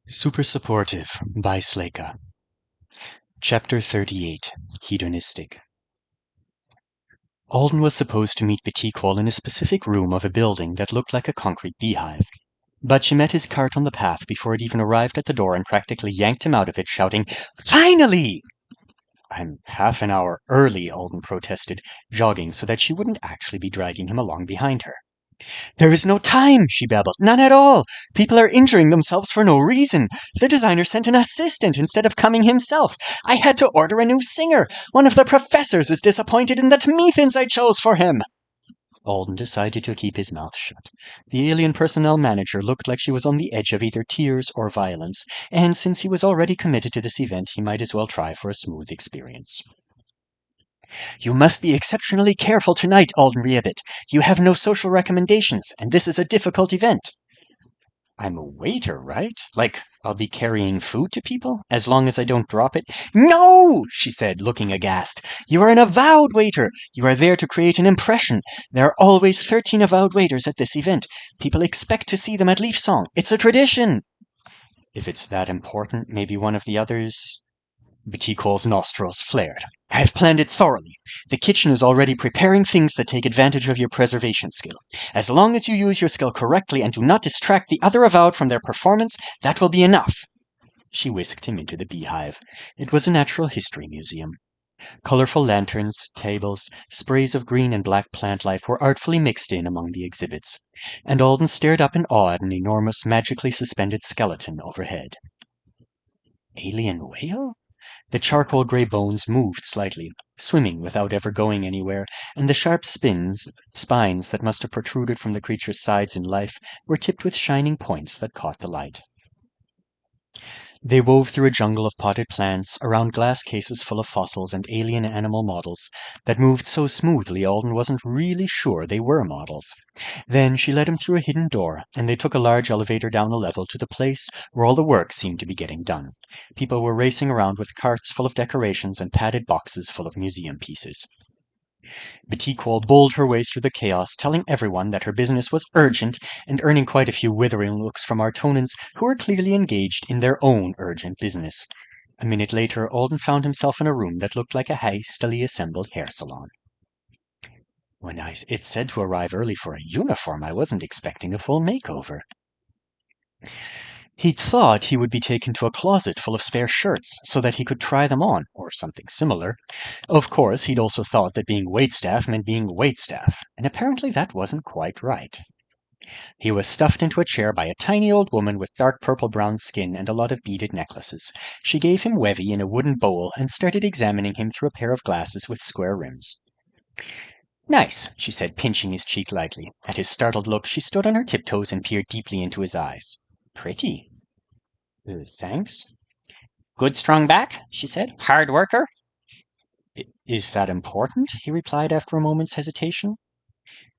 Super Supportive by Sleyca. Chapter 38, Hedonistic. Alden was supposed to meet Betiquol in a specific room of a building that looked like a concrete beehive. But she met his cart on the path before it even arrived at the door and practically yanked him out of it, shouting, "Finally!" "I'm half an hour early," Alden protested, jogging so that she wouldn't actually be dragging him along behind her. "There is no time," she babbled. "None at all. People are injuring themselves for no reason. The designer sent an assistant instead of coming himself. I had to order a new singer. One of the professors is disappointed in the Tmethans I chose for him." Alden decided to keep his mouth shut. The alien personnel manager looked like she was on the edge of either tears or violence, and since he was already committed to this event, he might as well try for a smooth experience. "You must be exceptionally careful tonight, Alden Riabit. You have no social recommendations, and this is a difficult event." "I'm a waiter, right? Like, I'll be carrying food to people, as long as I don't drop it?" "No!" she said, looking aghast. "You are an avowed waiter. You are there to create an impression. There are always 13 avowed waiters at this event. People expect to see them at Leaf Song. It's a tradition." "If it's that important, maybe one of the others—" Betiquol's nostrils flared. "I have planned it thoroughly. The kitchen is already preparing things that take advantage of your preservation skill. As long as you use your skill correctly and do not distract the other avowed from their performance, that will be enough." She whisked him into the beehive. It was a natural history museum. Colorful lanterns, tables, sprays of green and black plant life were artfully mixed in among the exhibits, and Alden stared up in awe at an enormous, magically suspended skeleton overhead. Alien whale? The charcoal gray bones moved slightly, swimming without ever going anywhere, and the sharp spines that must have protruded from the creature's sides in life were tipped with shining points that caught the light. They wove through a jungle of potted plants, around glass cases full of fossils and alien animal models that moved so smoothly Alden wasn't really sure they were models. Then she led him through a hidden door, and they took a large elevator down a level to the place where all the work seemed to be getting done. People were racing around with carts full of decorations and padded boxes full of museum pieces. Betiquol bowled her way through the chaos, telling everyone that her business was urgent and earning quite a few withering looks from Artonans who were clearly engaged in their own urgent business. A minute later, Alden found himself in a room that looked like a hastily assembled hair salon. When it said to arrive early for a uniform, I wasn't expecting a full makeover. He'd thought he would be taken to a closet full of spare shirts so that he could try them on, or something similar. Of course, he'd also thought that being waitstaff meant being waitstaff, and apparently that wasn't quite right. He was stuffed into a chair by a tiny old woman with dark purple-brown skin and a lot of beaded necklaces. She gave him Wevy in a wooden bowl and started examining him through a pair of glasses with square rims. "Nice," she said, pinching his cheek lightly. At his startled look, she stood on her tiptoes and peered deeply into his eyes. "Pretty." "Thanks." "Good strong back," she said. "Hard worker." Is that important?" he replied after a moment's hesitation.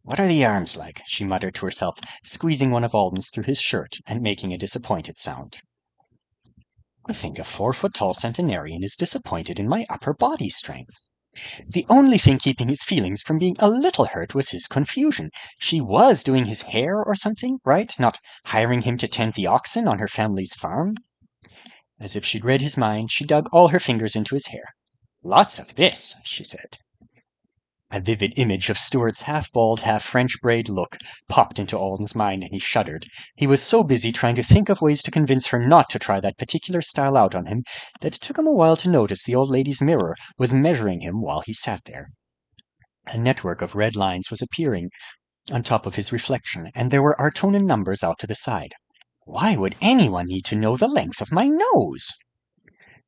"What are the arms like?" she muttered to herself, squeezing one of Alden's through his shirt and making a disappointed sound. "I think a 4-foot-tall centenarian is disappointed in my upper body strength." The only thing keeping his feelings from being a little hurt was his confusion. She was doing his hair or something, right? Not hiring him to tend the oxen on her family's farm? As if she'd read his mind, she dug all her fingers into his hair. "Lots of this," she said. A vivid image of Stuart's half-bald, half-French braid look popped into Alden's mind, and he shuddered. He was so busy trying to think of ways to convince her not to try that particular style out on him that it took him a while to notice the old lady's mirror was measuring him while he sat there. A network of red lines was appearing on top of his reflection, and there were Artonan numbers out to the side. Why would anyone need to know the length of my nose?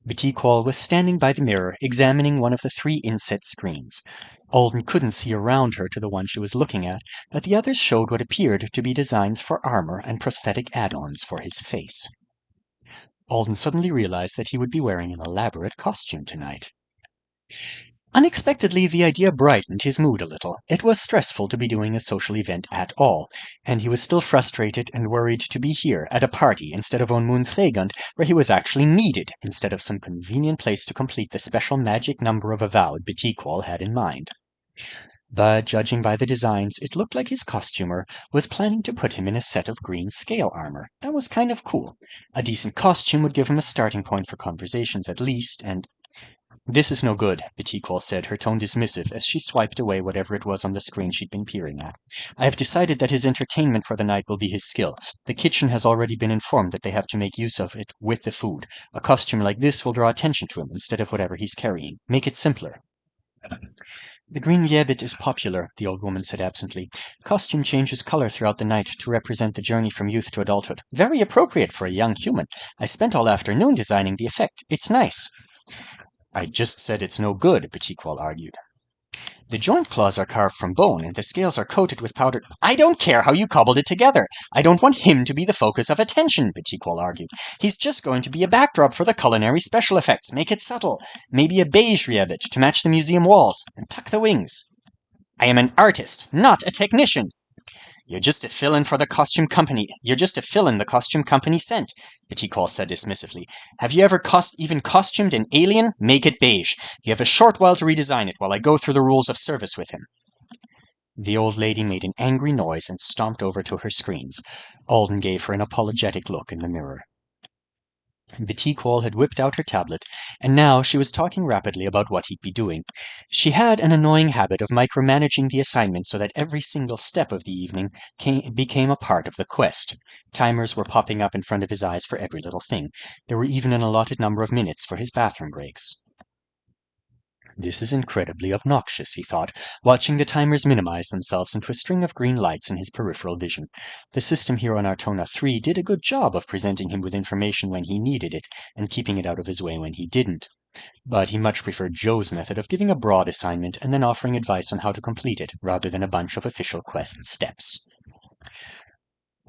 Betiquol was standing by the mirror, examining one of the 3 inset screens. Alden couldn't see around her to the one she was looking at, but the others showed what appeared to be designs for armor and prosthetic add-ons for his face. Alden suddenly realized that he would be wearing an elaborate costume tonight. Unexpectedly, the idea brightened his mood a little. It was stressful to be doing a social event at all, and he was still frustrated and worried to be here, at a party, instead of on Moon Thagund, where he was actually needed, instead of some convenient place to complete the special magic number of avowed Betiquol had in mind. But judging by the designs, it looked like his costumer was planning to put him in a set of green scale armor. That was kind of cool. A decent costume would give him a starting point for conversations at least, and "This is no good," Betiquol said, her tone dismissive, as she swiped away whatever it was on the screen she'd been peering at. "I have decided that his entertainment for the night will be his skill. The kitchen has already been informed that they have to make use of it with the food. A costume like this will draw attention to him instead of whatever he's carrying. Make it simpler." "The green rabbit is popular," the old woman said absently. "Costume changes color throughout the night to represent the journey from youth to adulthood. Very appropriate for a young human. I spent all afternoon designing the effect. It's nice." "I just said it's no good," Betiquol argued. "The joint claws are carved from bone, and the scales are coated with powdered—" "I don't care how you cobbled it together. I don't want him to be the focus of attention," Betiquol argued. "He's just going to be a backdrop for the culinary special effects. Make it subtle. Maybe a beige rabbit to match the museum walls, and tuck the wings." "I am an artist, not a technician." You're just a fill-in the costume company sent," Betiquol said dismissively. "Have you ever even costumed an alien? Make it beige. You have a short while to redesign it while I go through the rules of service with him." The old lady made an angry noise and stomped over to her screens. Alden gave her an apologetic look in the mirror. Betiquol had whipped out her tablet, and now she was talking rapidly about what he'd be doing. She had an annoying habit of micromanaging the assignment so that every single step of the evening became a part of the quest. Timers were popping up in front of his eyes for every little thing. There were even an allotted number of minutes for his bathroom breaks. "This is incredibly obnoxious," he thought, watching the timers minimize themselves into a string of green lights in his peripheral vision. The system here on Artona 3 did a good job of presenting him with information when he needed it, and keeping it out of his way when he didn't. But he much preferred Joe's method of giving a broad assignment and then offering advice on how to complete it, rather than a bunch of official quest steps.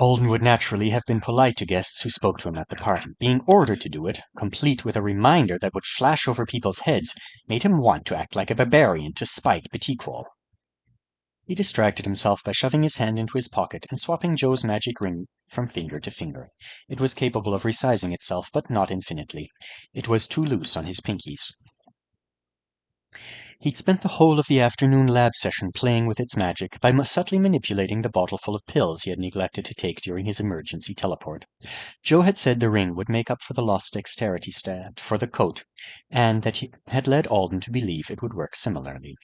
Alden would naturally have been polite to guests who spoke to him at the party. Being ordered to do it, complete with a reminder that would flash over people's heads, made him want to act like a barbarian to spite Betiquol. He distracted himself by shoving his hand into his pocket and swapping Joe's magic ring from finger to finger. It was capable of resizing itself, but not infinitely. It was too loose on his pinkies. He'd spent the whole of the afternoon lab session playing with its magic by subtly manipulating the bottle full of pills he had neglected to take during his emergency teleport. Joe had said the ring would make up for the lost dexterity stat for the coat, and that he had led Alden to believe it would work similarly.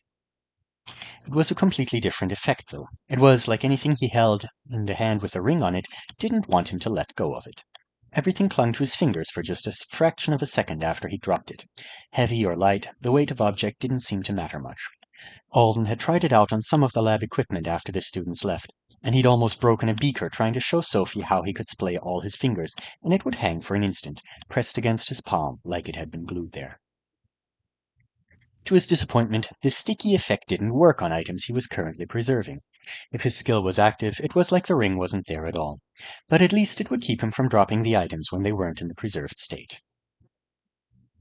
It was a completely different effect, though. It was like anything he held in the hand with the ring on it didn't want him to let go of it. Everything clung to his fingers for just a fraction of a second after he dropped it. Heavy or light, the weight of object didn't seem to matter much. Alden had tried it out on some of the lab equipment after the students left, and he'd almost broken a beaker trying to show Sophie how he could splay all his fingers, and it would hang for an instant, pressed against his palm like it had been glued there. To his disappointment, the sticky effect didn't work on items he was currently preserving. If his skill was active, it was like the ring wasn't there at all. But at least it would keep him from dropping the items when they weren't in the preserved state.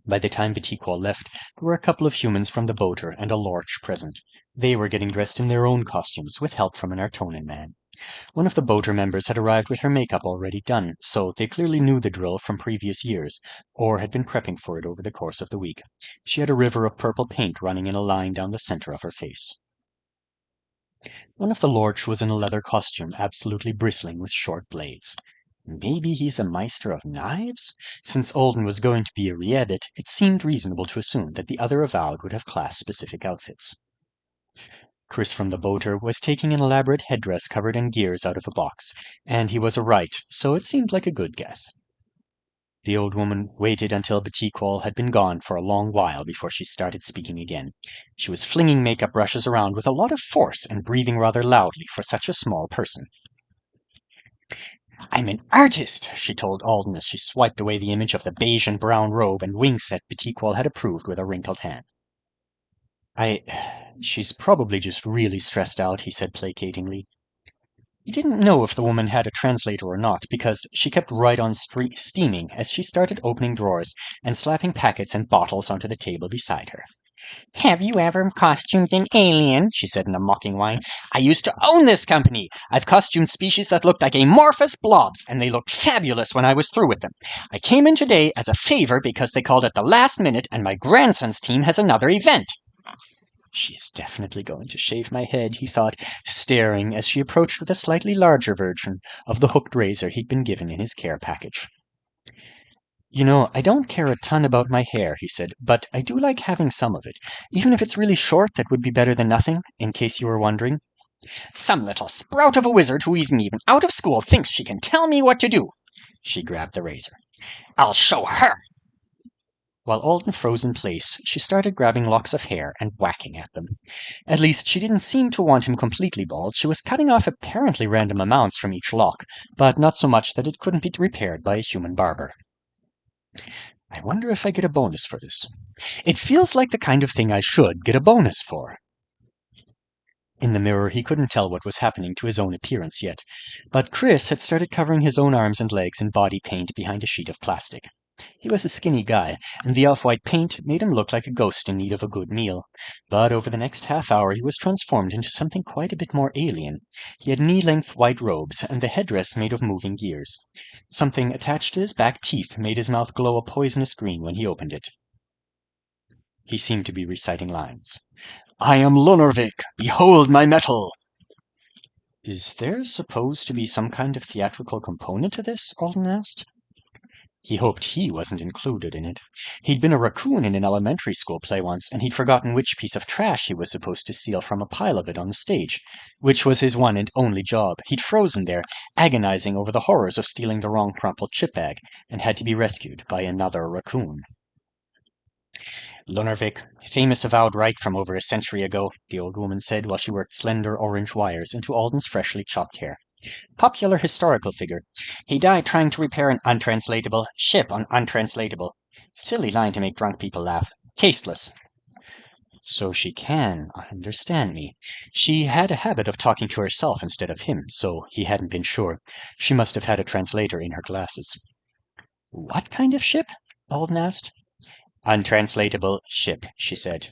By the time Betiquol left, there were a couple of humans from the boater and a lorch present. They were getting dressed in their own costumes, with help from an Artonan man. One of the boater members had arrived with her makeup already done, so they clearly knew the drill from previous years, or had been prepping for it over the course of the week. She had a river of purple paint running in a line down the center of her face. One of the lorch was in a leather costume, absolutely bristling with short blades. Maybe he's a meister of knives? Since Alden was going to be a rabbit, it seemed reasonable to assume that the other avowed would have class-specific outfits. Chris from the boater was taking an elaborate headdress covered in gears out of a box, and he was a right, so it seemed like a good guess. The old woman waited until Betiquol had been gone for a long while before she started speaking again. She was flinging makeup brushes around with a lot of force and breathing rather loudly for such a small person. "I'm an artist," she told Alden as she swiped away the image of the beige and brown robe and wing set Betiquol had approved with a wrinkled hand. She's probably just really stressed out," he said placatingly. He didn't know if the woman had a translator or not, because she kept right on steaming as she started opening drawers and slapping packets and bottles onto the table beside her. "Have you ever costumed an alien?" she said in a mocking whine. "I used to own this company. I've costumed species that looked like amorphous blobs, and they looked fabulous when I was through with them. I came in today as a favor because they called at the last minute, and my grandson's team has another event." She is definitely going to shave my head, he thought, staring as she approached with a slightly larger version of the hooked razor he'd been given in his care package. You know, I don't care a ton about my hair, he said, but I do like having some of it. Even if it's really short, that would be better than nothing, in case you were wondering. Some little sprout of a wizard who isn't even out of school thinks she can tell me what to do. She grabbed the razor. I'll show her! While Alden froze in place, she started grabbing locks of hair and whacking at them. At least, she didn't seem to want him completely bald. She was cutting off apparently random amounts from each lock, but not so much that it couldn't be repaired by a human barber. I wonder if I get a bonus for this. It feels like the kind of thing I should get a bonus for. In the mirror, he couldn't tell what was happening to his own appearance yet, but Chris had started covering his own arms and legs in body paint behind a sheet of plastic. He was a skinny guy, and the off-white paint made him look like a ghost in need of a good meal. But over the next half hour he was transformed into something quite a bit more alien. He had knee-length white robes, and the headdress made of moving gears. Something attached to his back teeth made his mouth glow a poisonous green when he opened it. He seemed to be reciting lines. I am Lunarvik! Behold my metal! Is there supposed to be some kind of theatrical component to this? Alden asked. He hoped he wasn't included in it. He'd been a raccoon in an elementary school play once, and he'd forgotten which piece of trash he was supposed to steal from a pile of it on the stage, which was his one and only job. He'd frozen there, agonizing over the horrors of stealing the wrong crumpled chip bag, and had to be rescued by another raccoon. Lunarvik, famous avowed right from over a century ago, the old woman said while she worked slender orange wires into Alden's freshly chopped hair. Popular historical figure. He died trying to repair an untranslatable ship on untranslatable. Silly line to make drunk people laugh. Tasteless. So she can understand me. She had a habit of talking to herself instead of him, so he hadn't been sure. She must have had a translator in her glasses. What kind of ship? Alden asked. Untranslatable ship, she said.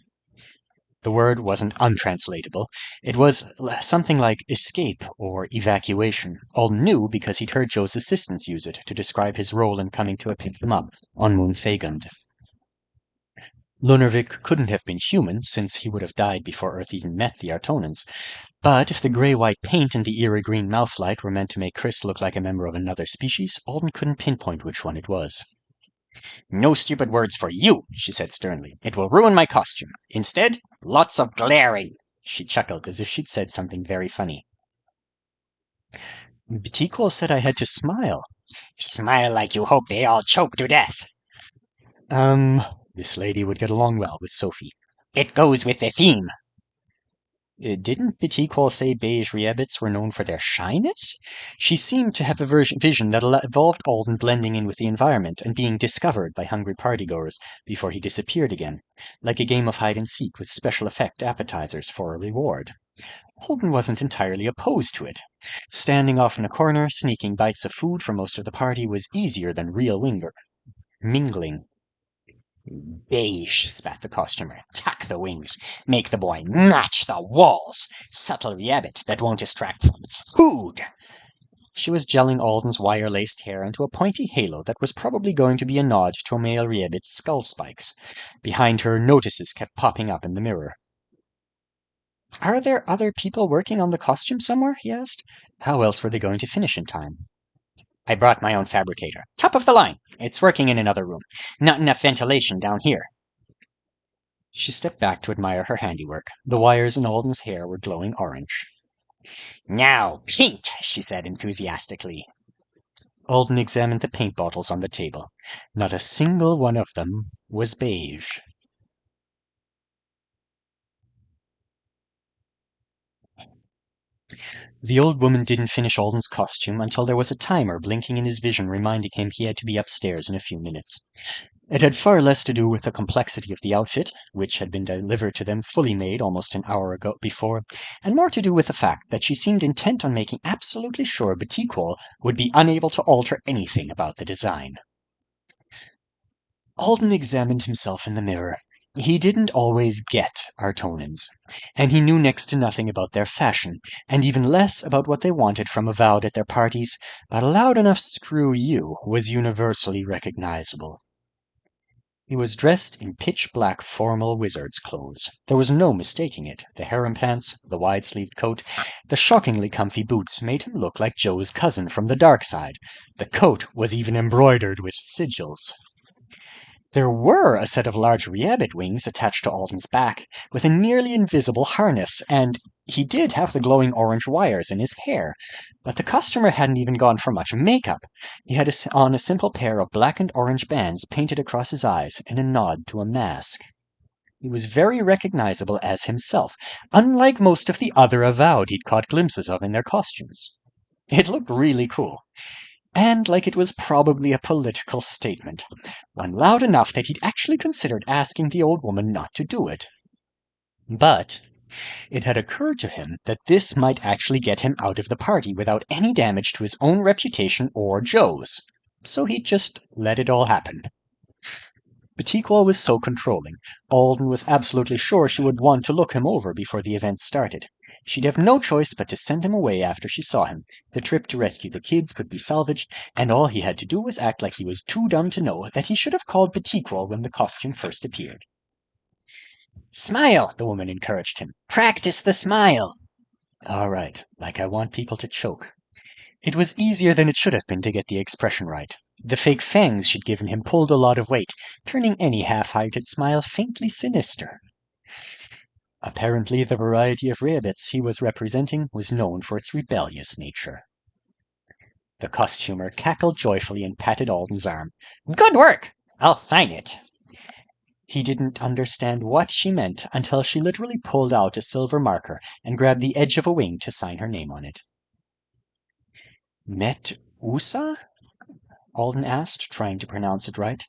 The word wasn't untranslatable. It was something like escape or evacuation. Alden knew because he'd heard Joe's assistants use it to describe his role in coming to pick them up on Moon Fagund. Lunarvik couldn't have been human, since he would have died before Earth even met the Artonans. But if the grey-white paint and the eerie green mouthlight were meant to make Chris look like a member of another species, Alden couldn't pinpoint which one it was. No stupid words for you, she said sternly. It will ruin my costume. Instead, lots of glaring. She chuckled as if she'd said something very funny. Betiquol said I had to smile. Smile like you hope they all choke to death. This lady would get along well with Sophie. It goes with the theme. Didn't Betiquol say beige rabbits were known for their shyness? She seemed to have a vision that involved Alden blending in with the environment and being discovered by hungry partygoers before he disappeared again, like a game of hide-and-seek with special effect appetizers for a reward. Alden wasn't entirely opposed to it. Standing off in a corner, sneaking bites of food for most of the party was easier than real mingling. Beige, spat the costumer. Tuck the wings. Make the boy match the walls. Subtle rabbit that won't distract from food. She was gelling Alden's wire-laced hair into a pointy halo that was probably going to be a nod to a male rabbit's skull spikes. Behind her, notices kept popping up in the mirror. Are there other people working on the costume somewhere? He asked. How else were they going to finish in time? I brought my own fabricator. Top of the line. It's working in another room. Not enough ventilation down here. She stepped back to admire her handiwork. The wires in Alden's hair were glowing orange. Now, paint, she said enthusiastically. Alden examined the paint bottles on the table. Not a single one of them was beige. The old woman didn't finish Alden's costume until there was a timer blinking in his vision reminding him he had to be upstairs in a few minutes. It had far less to do with the complexity of the outfit, which had been delivered to them fully made almost an hour before, and more to do with the fact that she seemed intent on making absolutely sure Betiquol would be unable to alter anything about the design. Alden examined himself in the mirror. He didn't always get Artonans, and he knew next to nothing about their fashion, and even less about what they wanted from avowed at their parties, but a loud enough screw you was universally recognizable. He was dressed in pitch-black formal wizard's clothes. There was no mistaking it. The harem pants, the wide-sleeved coat, the shockingly comfy boots made him look like Joe's cousin from the dark side. The coat was even embroidered with sigils. There were a set of large rabbit wings attached to Alden's back, with a nearly invisible harness, and he did have the glowing orange wires in his hair. But the customer hadn't even gone for much makeup. He had on a simple pair of black and orange bands painted across his eyes in a nod to a mask. He was very recognizable as himself, unlike most of the other avowed he'd caught glimpses of in their costumes. It looked really cool. And like it was probably a political statement, one loud enough that he'd actually considered asking the old woman not to do it. But it had occurred to him that this might actually get him out of the party without any damage to his own reputation or Joe's, so he'd just let it all happen. Batikwal was so controlling, Alden was absolutely sure she would want to look him over before the event started. She'd have no choice but to send him away after she saw him. The trip to rescue the kids could be salvaged, and all he had to do was act like he was too dumb to know that he should have called Batikwal when the costume first appeared. "Smile," the woman encouraged him. "Practice the smile." All right, like I want people to choke. It was easier than it should have been to get the expression right. The fake fangs she'd given him pulled a lot of weight, turning any half-hearted smile faintly sinister. Apparently the variety of rabbits he was representing was known for its rebellious nature. The costumer cackled joyfully and patted Alden's arm. "Good work! I'll sign it." He didn't understand what she meant until she literally pulled out a silver marker and grabbed the edge of a wing to sign her name on it. "Met Usa?" Alden asked, trying to pronounce it right.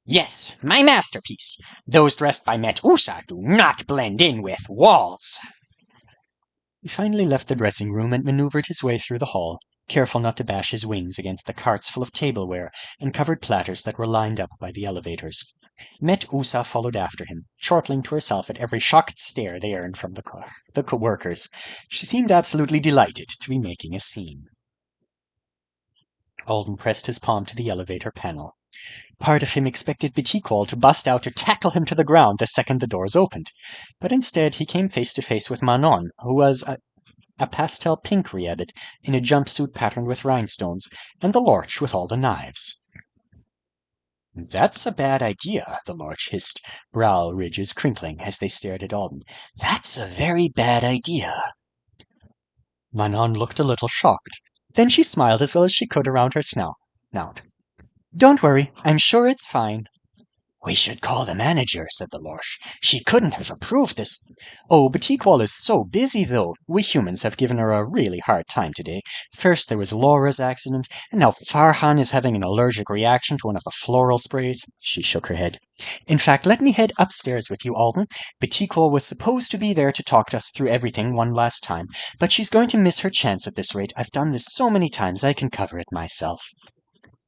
"Yes, my masterpiece. Those dressed by Met Usa do not blend in with walls." He finally left the dressing room and maneuvered his way through the hall, careful not to bash his wings against the carts full of tableware and covered platters that were lined up by the elevators. Met Usa followed after him, chortling to herself at every shocked stare they earned from the co-workers. She seemed absolutely delighted to be making a scene. Alden pressed his palm to the elevator panel. Part of him expected Batikwal to bust out to tackle him to the ground the second the doors opened, but instead he came face to face with Manon, who was a pastel pink rabbit in a jumpsuit patterned with rhinestones, and the Lorch with all the knives. "That's a bad idea," the Lorch hissed, brow ridges crinkling as they stared at Alden. "That's a very bad idea." Manon looked a little shocked. Then she smiled as well as she could around her snout. "Don't worry, I'm sure it's fine." "We should call the manager," said the Lorch. "She couldn't have approved this." "Oh, Batikwal is so busy, though. We humans have given her a really hard time today. First there was Laura's accident, and now Farhan is having an allergic reaction to one of the floral sprays." She shook her head. "In fact, let me head upstairs with you, Alden. Batikwal was supposed to be there to talk us through everything one last time, but she's going to miss her chance at this rate. I've done this so many times I can cover it myself."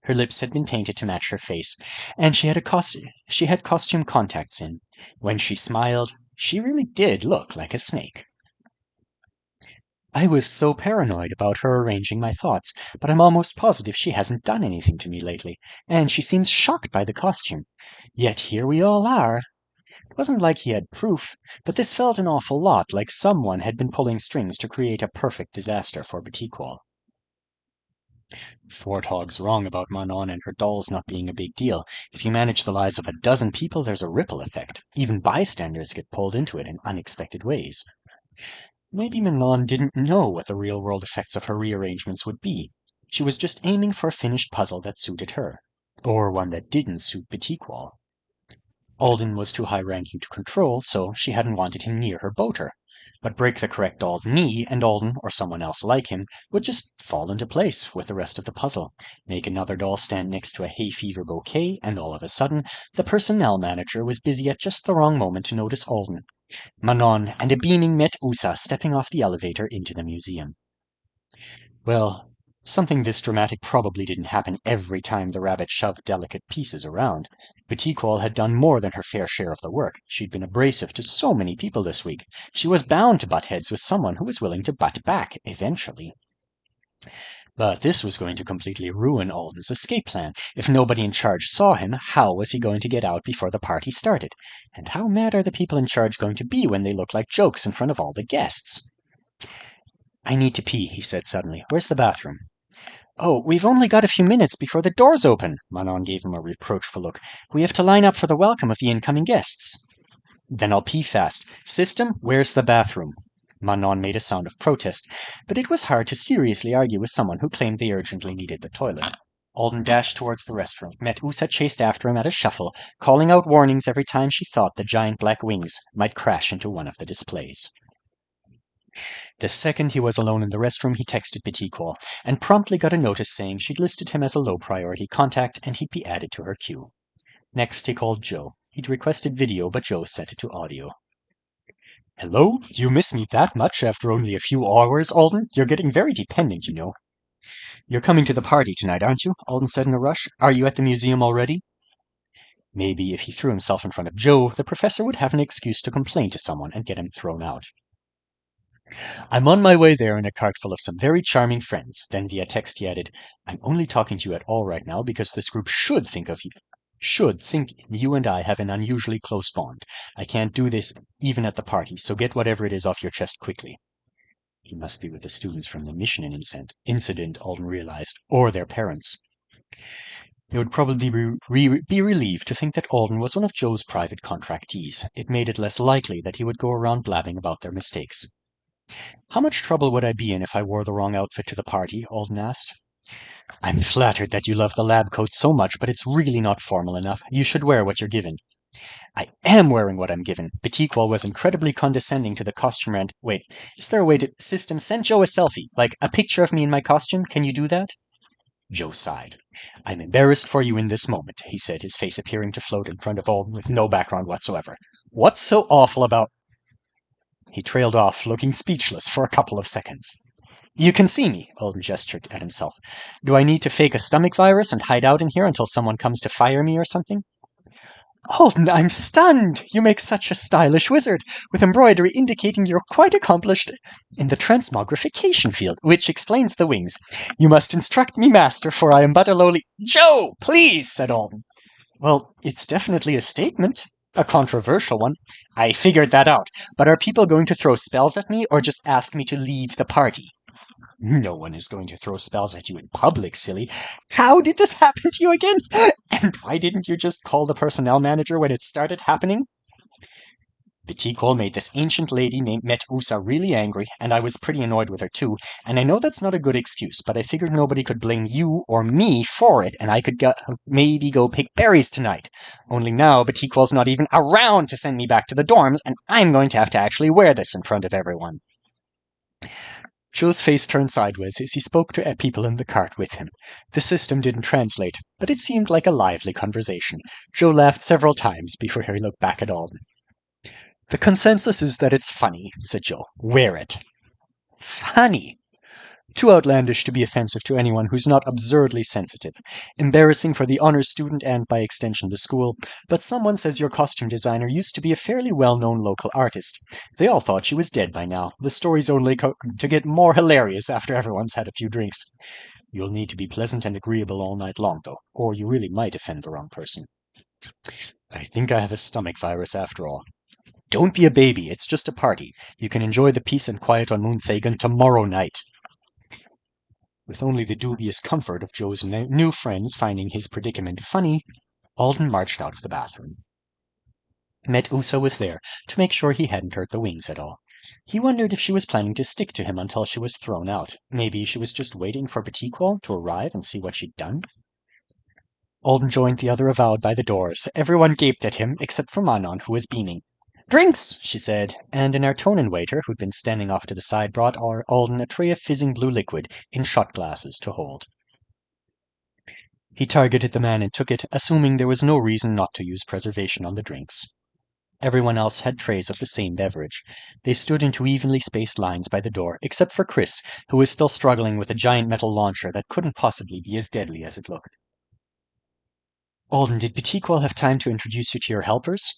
Her lips had been painted to match her face, and she had costume contacts in. When she smiled, she really did look like a snake. "I was so paranoid about her arranging my thoughts, but I'm almost positive she hasn't done anything to me lately, and she seems shocked by the costume. Yet here we all are." It wasn't like he had proof, but this felt an awful lot like someone had been pulling strings to create a perfect disaster for Batikwal. Warthog's wrong about Manon and her dolls not being a big deal. If you manage the lives of a dozen people, there's a ripple effect. Even bystanders get pulled into it in unexpected ways. Maybe Manon didn't know what the real-world effects of her rearrangements would be. She was just aiming for a finished puzzle that suited her. Or one that didn't suit Batikwal. Alden was too high-ranking to control, so she hadn't wanted him near her boater. But break the correct doll's knee, and Alden, or someone else like him, would just fall into place with the rest of the puzzle. Make another doll stand next to a hay fever bouquet, and all of a sudden, the personnel manager was busy at just the wrong moment to notice Alden, Manon, and a beaming Met Usa stepping off the elevator into the museum. Well, something this dramatic probably didn't happen every time the rabbit shoved delicate pieces around. Batikwal had done more than her fair share of the work. She'd been abrasive to so many people this week. She was bound to butt heads with someone who was willing to butt back, eventually. But this was going to completely ruin Alden's escape plan. If nobody in charge saw him, how was he going to get out before the party started? And how mad are the people in charge going to be when they look like jokes in front of all the guests? I need to pee, he said suddenly. Where's the bathroom? Oh, we've only got a few minutes before the doors open. Manon gave him a reproachful look. We have to line up for the welcome of the incoming guests. Then I'll pee fast. System, where's the bathroom? Manon made a sound of protest, but it was hard to seriously argue with someone who claimed they urgently needed the toilet. Alden dashed towards the restroom. Medusa chased after him at a shuffle, calling out warnings every time she thought the giant black wings might crash into one of the displays. The second he was alone in the restroom, he texted Petit-Quol, and promptly got a notice saying she'd listed him as a low-priority contact and he'd be added to her queue. Next, he called Joe. He'd requested video, but Joe set it to audio. Hello? Do you miss me that much after only a few hours, Alden? You're getting very dependent, you know. You're coming to the party tonight, aren't you? Alden said in a rush. Are you at the museum already? Maybe if he threw himself in front of Joe, the professor would have an excuse to complain to someone and get him thrown out. I'm on my way there in a cart full of some very charming friends. Then via text he added, I'm only talking to you at all right now because this group should think you and I have an unusually close bond. I can't do this even at the party, so get whatever it is off your chest quickly. He must be with the students from the mission incident, Alden realized, or their parents. They would probably be relieved to think that Alden was one of Joe's private contractees. It made it less likely that he would go around blabbing about their mistakes. How much trouble would I be in if I wore the wrong outfit to the party? Alden asked. I'm flattered that you love the lab coat so much, but it's really not formal enough. You should wear what you're given. I am wearing what I'm given. Petit-Quol was incredibly condescending to the costume and... Wait, is there a way to... System, send Joe a selfie. Like, a picture of me in my costume. Can you do that? Joe sighed. I'm embarrassed for you in this moment, he said, his face appearing to float in front of Alden with no background whatsoever. What's so awful about... He trailed off, looking speechless for a couple of seconds. You can see me, Alden gestured at himself. Do I need to fake a stomach virus and hide out in here until someone comes to fire me or something? Alden, I'm stunned! You make such a stylish wizard, with embroidery indicating you're quite accomplished in the transmogrification field, which explains the wings. You must instruct me, master, for I am but a lowly... Joe, please, said Alden. Well, it's definitely a statement. A controversial one. I figured that out, but are people going to throw spells at me or just ask me to leave the party? No one is going to throw spells at you in public, silly. How did this happen to you again? And why didn't you just call the personnel manager when it started happening? Petit-Quol made this ancient lady named Medusa really angry, and I was pretty annoyed with her too, and I know that's not a good excuse, but I figured nobody could blame you or me for it, and I could maybe go pick berries tonight. Only now Petit-Quol's not even around to send me back to the dorms, and I'm going to have to actually wear this in front of everyone. Joe's face turned sideways as he spoke to people in the cart with him. The system didn't translate, but it seemed like a lively conversation. Joe laughed several times before he looked back at Alden. The consensus is that it's funny, said Joe. Wear it. Funny. Too outlandish to be offensive to anyone who's not absurdly sensitive. Embarrassing for the honors student and, by extension, the school. But someone says your costume designer used to be a fairly well-known local artist. They all thought she was dead by now. The story's only to get more hilarious after everyone's had a few drinks. You'll need to be pleasant and agreeable all night long, though, or you really might offend the wrong person. I think I have a stomach virus after all. Don't be a baby, it's just a party. You can enjoy the peace and quiet on Moonthegan tomorrow night. With only the dubious comfort of Joe's new friends finding his predicament funny, Alden marched out of the bathroom. Medusa was there, to make sure he hadn't hurt the wings at all. He wondered if she was planning to stick to him until she was thrown out. Maybe she was just waiting for Petit-Quol to arrive and see what she'd done. Alden joined the other avowed by the doors. Everyone gaped at him, except for Manon, who was beaming. Drinks, she said, and an Artonan waiter, who'd been standing off to the side, brought Alden a tray of fizzing blue liquid in shot glasses to hold. He targeted the man and took it, assuming there was no reason not to use preservation on the drinks. Everyone else had trays of the same beverage. They stood in two evenly spaced lines by the door, except for Chris, who was still struggling with a giant metal launcher that couldn't possibly be as deadly as it looked. Alden, did Petit-Quol have time to introduce you to your helpers?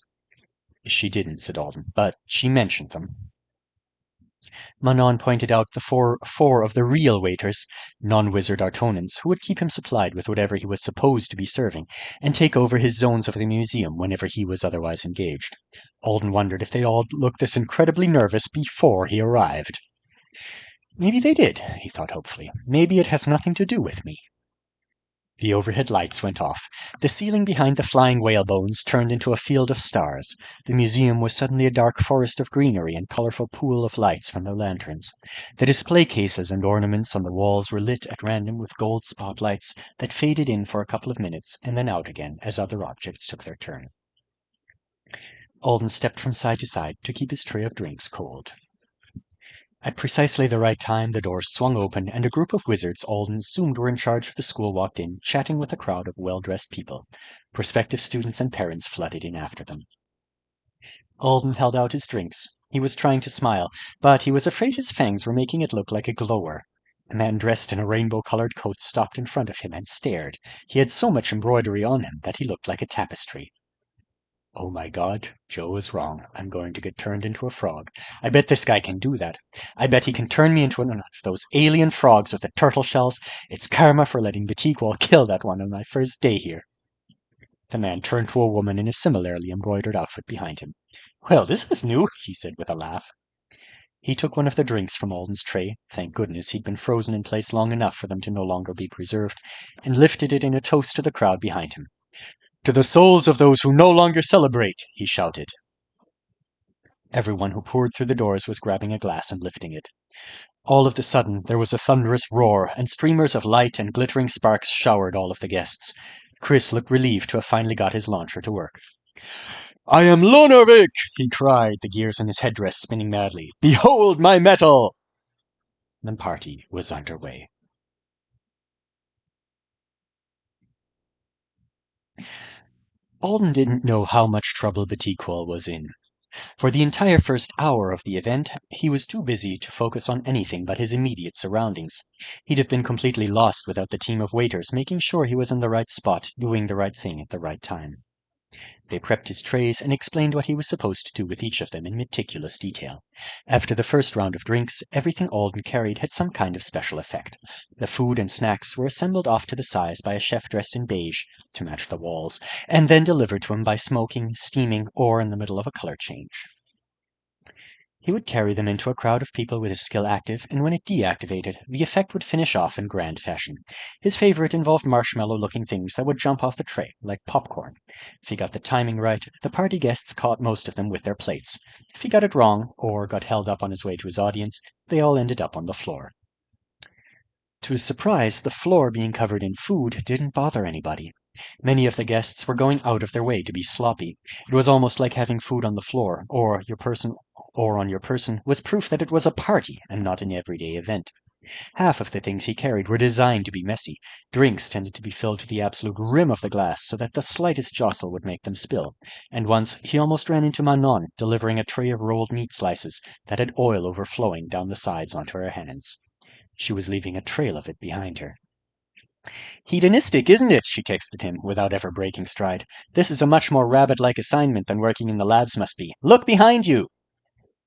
She didn't, said Alden, but she mentioned them. Manon pointed out the four of the real waiters, non-wizard Artonans, who would keep him supplied with whatever he was supposed to be serving, and take over his zones of the museum whenever he was otherwise engaged. Alden wondered if they all looked this incredibly nervous before he arrived. Maybe they did, he thought hopefully. Maybe it has nothing to do with me. The overhead lights went off. The ceiling behind the flying whalebones turned into a field of stars. The museum was suddenly a dark forest of greenery and colorful pool of lights from their lanterns. The display cases and ornaments on the walls were lit at random with gold spotlights that faded in for a couple of minutes and then out again as other objects took their turn. Alden stepped from side to side to keep his tray of drinks cold. At precisely the right time, the doors swung open, and a group of wizards Alden assumed were in charge of the school walked in, chatting with a crowd of well-dressed people. Prospective students and parents flooded in after them. Alden held out his drinks. He was trying to smile, but he was afraid his fangs were making it look like a glower. A man dressed in a rainbow-colored coat stopped in front of him and stared. He had so much embroidery on him that he looked like a tapestry. Oh my God, Joe is wrong. I'm going to get turned into a frog. I bet this guy can do that. I bet he can turn me into one of those alien frogs with the turtle shells. It's karma for letting Batikwal kill that one on my first day here. The man turned to a woman in a similarly embroidered outfit behind him. Well, this is new, he said with a laugh. He took one of the drinks from Alden's tray, thank goodness he'd been frozen in place long enough for them to no longer be preserved, and lifted it in a toast to the crowd behind him. To the souls of those who no longer celebrate, he shouted. Everyone who poured through the doors was grabbing a glass and lifting it. All of a sudden, there was a thunderous roar, and streamers of light and glittering sparks showered all of the guests. Chris looked relieved to have finally got his launcher to work. I am Lonarvik, he cried, the gears in his headdress spinning madly. Behold my metal! The party was underway. Alden didn't know how much trouble Batikwal was in. For the entire first hour of the event, he was too busy to focus on anything but his immediate surroundings. He'd have been completely lost without the team of waiters making sure he was in the right spot, doing the right thing at the right time. They prepped his trays and explained what he was supposed to do with each of them in meticulous detail. After the first round of drinks, everything Alden carried had some kind of special effect. The food and snacks were assembled off to the sides by a chef dressed in beige, to match the walls, and then delivered to him by smoking, steaming, or in the middle of a color change. He would carry them into a crowd of people with his skill active, and when it deactivated, the effect would finish off in grand fashion. His favorite involved marshmallow-looking things that would jump off the tray, like popcorn. If he got the timing right, the party guests caught most of them with their plates. If he got it wrong, or got held up on his way to his audience, they all ended up on the floor. To his surprise, the floor being covered in food didn't bother anybody. Many of the guests were going out of their way to be sloppy. It was almost like having food on the floor, or on your person, was proof that it was a party and not an everyday event. Half of the things he carried were designed to be messy. Drinks tended to be filled to the absolute rim of the glass so that the slightest jostle would make them spill, and once he almost ran into Manon, delivering a tray of rolled meat slices that had oil overflowing down the sides onto her hands. She was leaving a trail of it behind her. Hedonistic, isn't it? She texted him, without ever breaking stride. This is a much more rabbit-like assignment than working in the labs must be. Look behind you!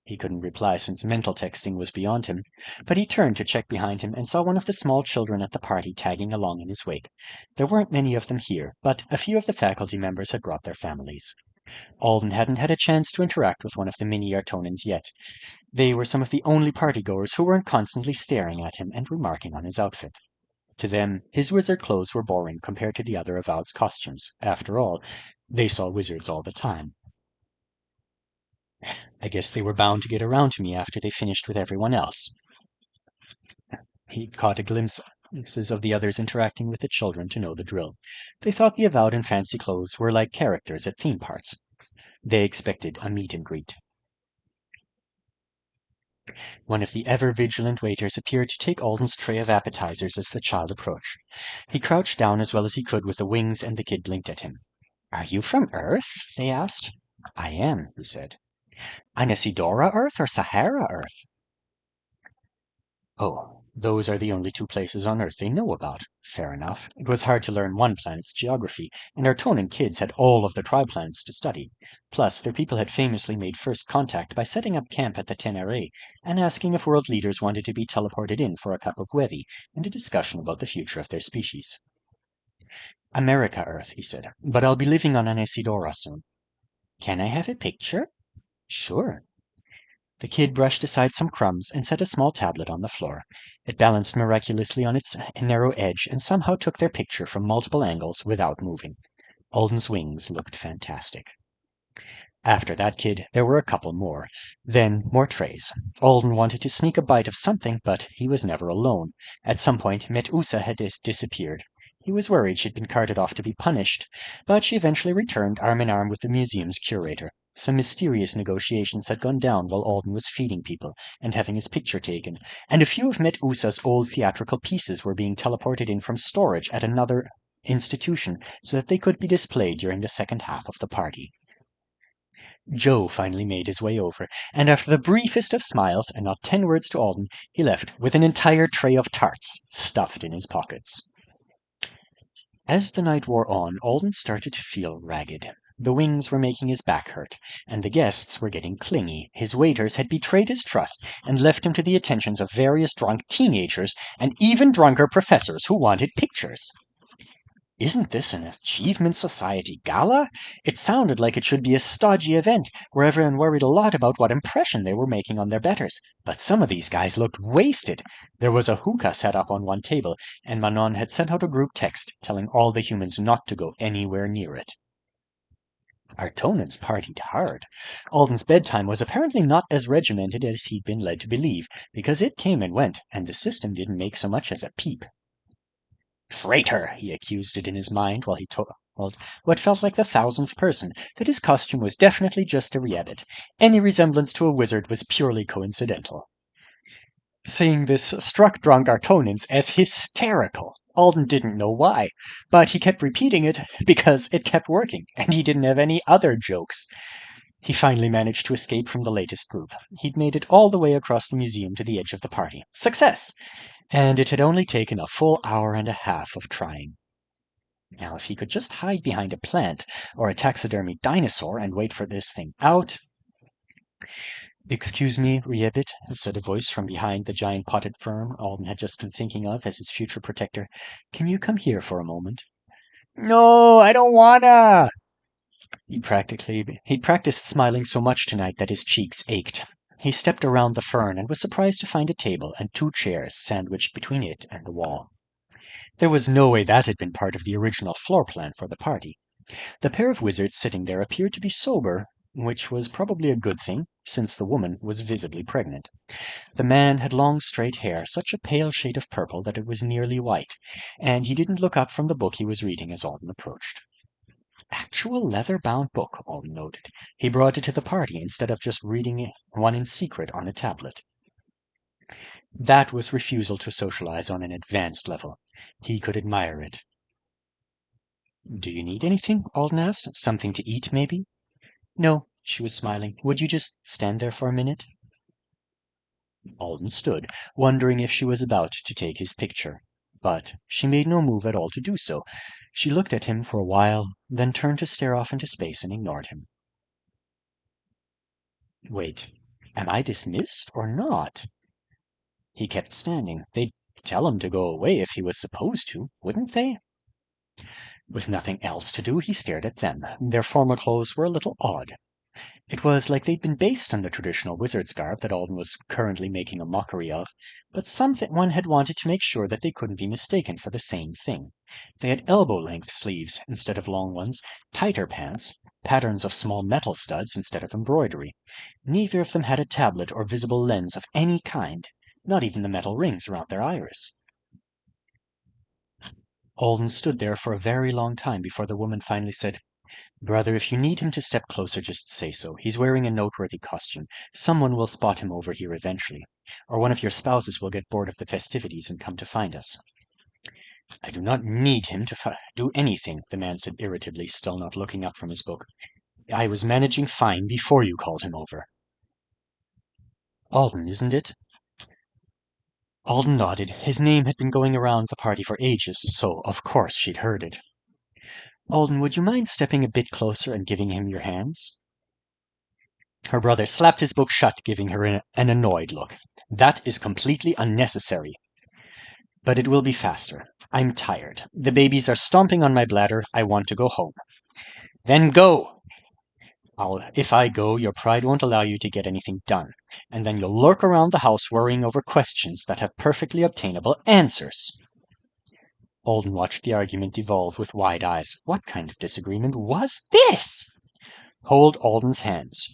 He couldn't reply since mental texting was beyond him, but he turned to check behind him and saw one of the small children at the party tagging along in his wake. There weren't many of them here, but a few of the faculty members had brought their families. Alden hadn't had a chance to interact with one of the mini-Artonans yet. They were some of the only partygoers who weren't constantly staring at him and remarking on his outfit. To them, his wizard clothes were boring compared to the other Avowed's costumes. After all, they saw wizards all the time. I guess they were bound to get around to me after they finished with everyone else. He caught a glimpses of the others interacting with the children to know the drill. They thought the Avowed in fancy clothes were like characters at theme parks. They expected a meet and greet. One of the ever-vigilant waiters appeared to take Alden's tray of appetizers as the child approached. He crouched down as well as he could with the wings, and the kid blinked at him. Are you from Earth? They asked. I am, he said. Anasidora Earth or Sahara Earth? Oh, Those are the only two places on Earth they know about. Fair enough. It was hard to learn one planet's geography, and our Tonin kids had all of the tri-planets to study. Plus, their people had famously made first contact by setting up camp at the Tenere and asking if world leaders wanted to be teleported in for a cup of wevi and a discussion about the future of their species. America Earth, he said, but I'll be living on Anesidora soon. Can I have a picture? Sure. The kid brushed aside some crumbs and set a small tablet on the floor. It balanced miraculously on its narrow edge and somehow took their picture from multiple angles without moving. Alden's wings looked fantastic. After that kid, there were a couple more. Then more trays. Alden wanted to sneak a bite of something, but he was never alone. At some point, Metusa had disappeared. He was worried she'd been carted off to be punished, but she eventually returned arm in arm with the museum's curator. Some mysterious negotiations had gone down while Alden was feeding people and having his picture taken, and a few of Metusa's old theatrical pieces were being teleported in from storage at another institution so that they could be displayed during the second half of the party. Joe finally made his way over, and after the briefest of smiles and not 10 words to Alden, he left with an entire tray of tarts stuffed in his pockets. As the night wore on, Alden started to feel ragged. The wings were making his back hurt, and the guests were getting clingy. His waiters had betrayed his trust and left him to the attentions of various drunk teenagers and even drunker professors who wanted pictures. Isn't this an Achievement Society gala? It sounded like it should be a stodgy event where everyone worried a lot about what impression they were making on their betters. But some of these guys looked wasted. There was a hookah set up on one table, and Manon had sent out a group text telling all the humans not to go anywhere near it. Our Tonans partied hard. Alden's bedtime was apparently not as regimented as he'd been led to believe, because it came and went, and the system didn't make so much as a peep. Traitor! He accused it in his mind while he told what felt like the 1000th person that his costume was definitely just a rabbit. Any resemblance to a wizard was purely coincidental. Saying this struck drunk Artonans as hysterical. Alden didn't know why, but he kept repeating it because it kept working, and he didn't have any other jokes. He finally managed to escape from the latest group. He'd made it all the way across the museum to the edge of the party. Success! And it had only taken a full hour and a half of trying. Now, if he could just hide behind a plant or a taxidermy dinosaur and wait for this thing out... Excuse me, Riebit, said a voice from behind the giant potted fern Alden had just been thinking of as his future protector. Can you come here for a moment? No, I don't wanna! He'd practiced smiling so much tonight that his cheeks ached. He stepped around the fern and was surprised to find a table and 2 chairs sandwiched between it and the wall. There was no way that had been part of the original floor plan for the party. The pair of wizards sitting there appeared to be sober, which was probably a good thing, since the woman was visibly pregnant. The man had long straight hair, such a pale shade of purple that it was nearly white, and he didn't look up from the book he was reading as Alden approached. Actual leather-bound book, Alden noted. He brought it to the party instead of just reading one in secret on a tablet. That was refusal to socialize on an advanced level. He could admire it. Do you need anything? Alden asked. Something to eat, maybe? No, she was smiling. Would you just stand there for a minute? Alden stood, wondering if she was about to take his picture. But she made no move at all to do so. She looked at him for a while, then turned to stare off into space and ignored him. Wait, am I dismissed or not? He kept standing. They'd tell him to go away if he was supposed to, wouldn't they? With nothing else to do, he stared at them. Their formal clothes were a little odd. It was like they'd been based on the traditional wizard's garb that Alden was currently making a mockery of, but someone had wanted to make sure that they couldn't be mistaken for the same thing. They had elbow-length sleeves instead of long ones, tighter pants, patterns of small metal studs instead of embroidery. Neither of them had a tablet or visible lens of any kind, not even the metal rings around their iris. Alden stood there for a very long time before the woman finally said, Brother, if you need him to step closer, just say so. He's wearing a noteworthy costume. Someone will spot him over here eventually. Or one of your spouses will get bored of the festivities and come to find us. I do not need him to do anything, the man said irritably, still not looking up from his book. I was managing fine before you called him over. Alden, isn't it? Alden nodded. His name had been going around the party for ages, so of course she'd heard it. Alden, would you mind stepping a bit closer and giving him your hands? Her brother slapped his book shut, giving her an annoyed look. That is completely unnecessary. But it will be faster. I'm tired. The babies are stomping on my bladder. I want to go home. Then go! If I go, your pride won't allow you to get anything done, and then you'll lurk around the house worrying over questions that have perfectly obtainable answers. Alden watched the argument devolve with wide eyes. What kind of disagreement was this? Hold Alden's hands.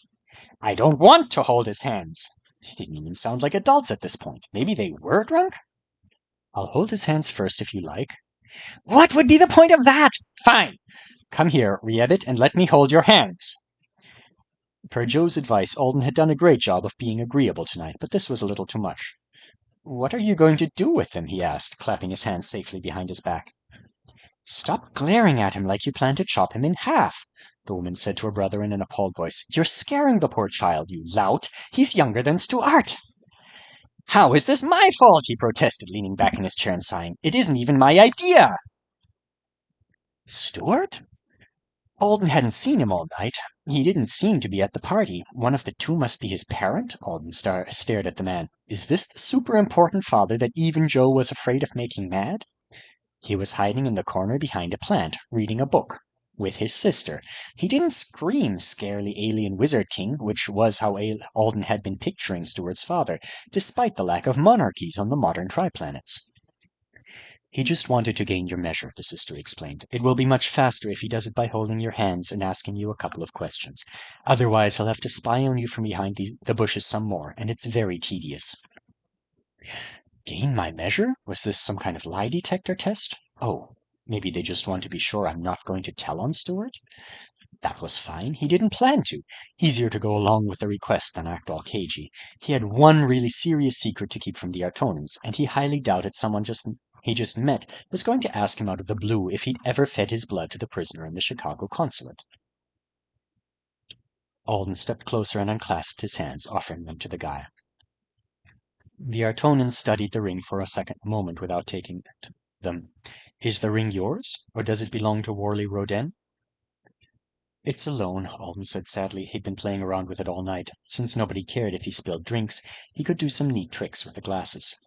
I don't want to hold his hands. He didn't even sound like adults at this point. Maybe they were drunk? I'll hold his hands first if you like. What would be the point of that? Fine. Come here, Riebit, and let me hold your hands. Per Joe's advice, Alden had done a great job of being agreeable tonight, but this was a little too much. What are you going to do with them? He asked, clapping his hands safely behind his back. Stop glaring at him like you plan to chop him in half, the woman said to her brother in an appalled voice. You're scaring the poor child, you lout. He's younger than Stuart. How is this my fault? He protested, leaning back in his chair and sighing. It isn't even my idea. Stuart? Alden hadn't seen him all night. He didn't seem to be at the party. One of the two must be his parent? Alden stared at the man. Is this the super important father that even Joe was afraid of making mad? He was hiding in the corner behind a plant, reading a book, with his sister. He didn't scream scarily alien wizard king, which was how Alden had been picturing Stuart's father, despite the lack of monarchies on the modern triplanets. He just wanted to gain your measure, the sister explained. It will be much faster if he does it by holding your hands and asking you a couple of questions. Otherwise, he'll have to spy on you from behind the bushes some more, and it's very tedious. Gain my measure? Was this some kind of lie detector test? Oh, maybe they just want to be sure I'm not going to tell on Stuart? That was fine. He didn't plan to. Easier to go along with the request than act all cagey. He had one really serious secret to keep from the Artonans, and he highly doubted someone he just met was going to ask him out of the blue if he'd ever fed his blood to the prisoner in the Chicago consulate. Alden stepped closer and unclasped his hands, offering them to the guy. The Artonan studied the ring for a moment without taking them. Is the ring yours, or does it belong to Worley Roden? It's alone, Alden said sadly. He'd been playing around with it all night. Since nobody cared if he spilled drinks, he could do some neat tricks with the glasses.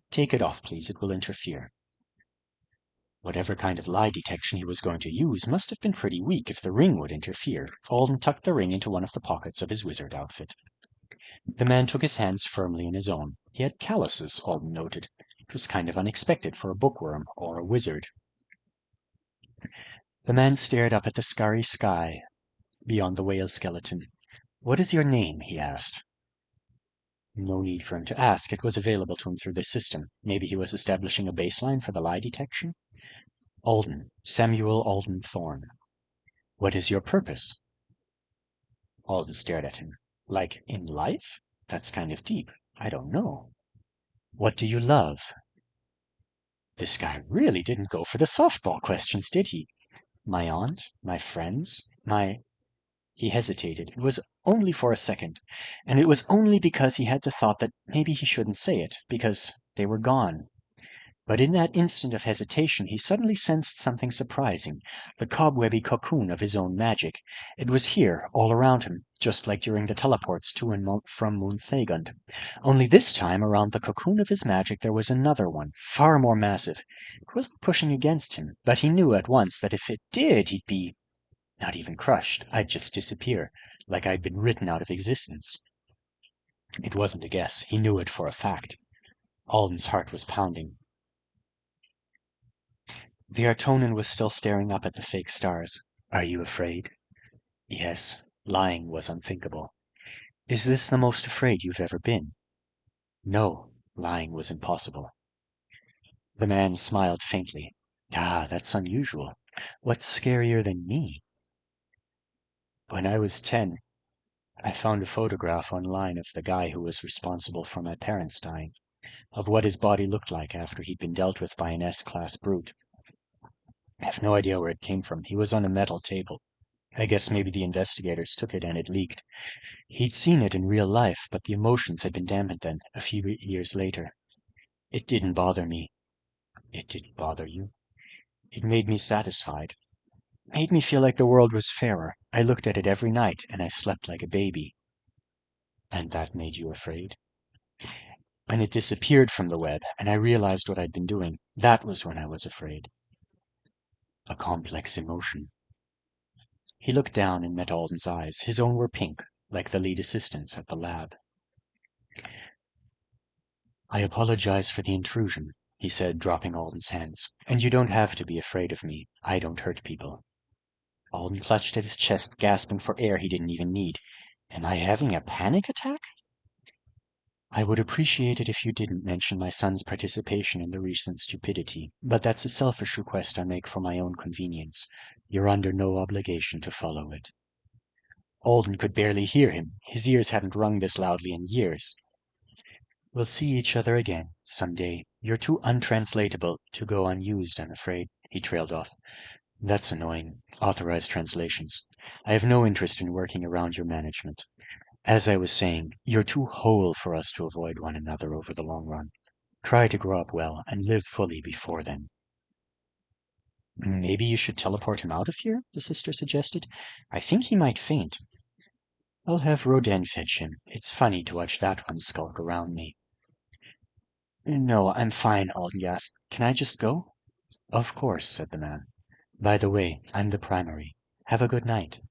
Take it off, please. It will interfere. Whatever kind of lie detection he was going to use must have been pretty weak if the ring would interfere. Alden tucked the ring into one of the pockets of his wizard outfit. The man took his hands firmly in his own. He had calluses, Alden noted. It was kind of unexpected for a bookworm or a wizard. The man stared up at the starry sky beyond the whale skeleton. What is your name? He asked. No need for him to ask. It was available to him through the system. Maybe he was establishing a baseline for the lie detection? Alden. Samuel Alden Thorne. What is your purpose? Alden stared at him. Like, in life? That's kind of deep. I don't know. What do you love? This guy really didn't go for the softball questions, did he? My aunt, my friends, He hesitated. It was only for a second, and it was only because he had the thought that maybe he shouldn't say it, because they were gone. But in that instant of hesitation he suddenly sensed something surprising, the cobwebby cocoon of his own magic. It was here, all around him, just like during the teleports to and from Munthagund. Only this time, around the cocoon of his magic, there was another one, far more massive. It wasn't pushing against him, but he knew at once that if it did, he'd be not even crushed. I'd just disappear, like I'd been written out of existence. It wasn't a guess. He knew it for a fact. Alden's heart was pounding. The Artonan was still staring up at the fake stars. Are you afraid? Yes. Lying was unthinkable. Is this the most afraid you've ever been? No. Lying was impossible. The man smiled faintly. Ah, that's unusual. What's scarier than me? When I was 10, I found a photograph online of the guy who was responsible for my parents dying, of what his body looked like after he'd been dealt with by an S-class brute. I have no idea where it came from. He was on a metal table. I guess maybe the investigators took it and it leaked. He'd seen it in real life, but the emotions had been dampened then, a few years later. It didn't bother me. It didn't bother you. It made me satisfied. Made me feel like the world was fairer. I looked at it every night, and I slept like a baby. And that made you afraid? When it disappeared from the web, and I realized what I'd been doing, that was when I was afraid. A complex emotion. He looked down and met Alden's eyes. His own were pink, like the lead assistant's at the lab. I apologize for the intrusion, he said, dropping Alden's hands. And you don't have to be afraid of me. I don't hurt people. Alden clutched at his chest, gasping for air he didn't even need. Am I having a panic attack? I would appreciate it if you didn't mention my son's participation in the recent stupidity, but that's a selfish request I make for my own convenience. You're under no obligation to follow it. Alden could barely hear him. His ears hadn't rung this loudly in years. We'll see each other again, someday. You're too untranslatable to go unused, I'm afraid, he trailed off. That's annoying. Authorized translations. I have no interest in working around your management. As I was saying, you're too whole for us to avoid one another over the long run. Try to grow up well and live fully before then. Maybe you should teleport him out of here, the sister suggested. I think he might faint. I'll have Rodin fetch him. It's funny to watch that one skulk around me. No, I'm fine, Alden gasped. Can I just go? Of course, said the man. By the way, I'm the primary. Have a good night.